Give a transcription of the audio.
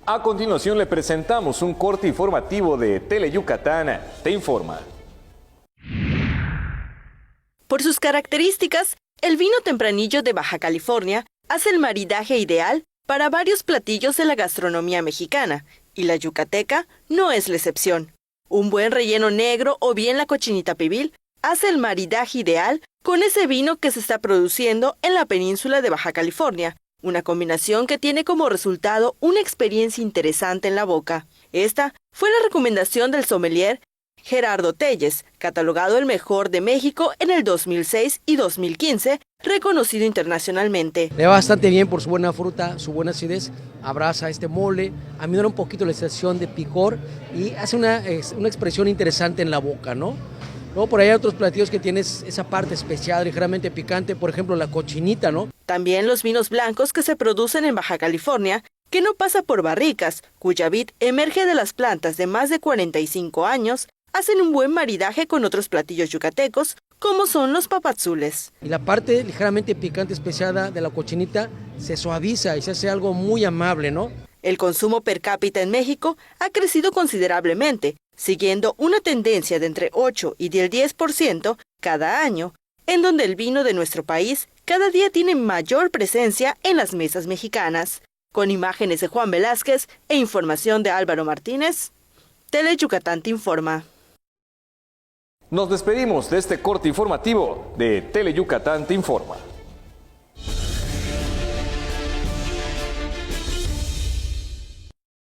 A continuación le presentamos un corte informativo de Tele Yucatán Te Informa. Por sus características, el vino tempranillo de Baja California hace el maridaje ideal para varios platillos de la gastronomía mexicana, y la yucateca no es la excepción. Un buen relleno negro o bien la cochinita pibil hace el maridaje ideal con ese vino que se está produciendo en la península de Baja California, una combinación que tiene como resultado una experiencia interesante en la boca. Esta fue la recomendación del sommelier Gerardo Telles, catalogado el mejor de México en el 2006 y 2015, reconocido internacionalmente. Le va bastante bien por su buena fruta, su buena acidez, abraza este mole, aminora un poquito la sensación de picor y hace una expresión interesante en la boca, ¿no? Luego por ahí hay otros platillos que tienen esa parte especial, ligeramente picante, por ejemplo la cochinita, ¿no? También los vinos blancos que se producen en Baja California, que no pasa por barricas, cuya vid emerge de las plantas de más de 45 años, hacen un buen maridaje con otros platillos yucatecos, como son los papazules. Y la parte ligeramente picante especiada de la cochinita se suaviza y se hace algo muy amable, ¿no? El consumo per cápita en México ha crecido considerablemente, siguiendo una tendencia de entre 8 y 10% cada año, en donde el vino de nuestro país cada día tiene mayor presencia en las mesas mexicanas. Con imágenes de Juan Velázquez e información de Álvaro Martínez, Tele Yucatán Te Informa. Nos despedimos de este corte informativo de Tele Yucatán Te Informa.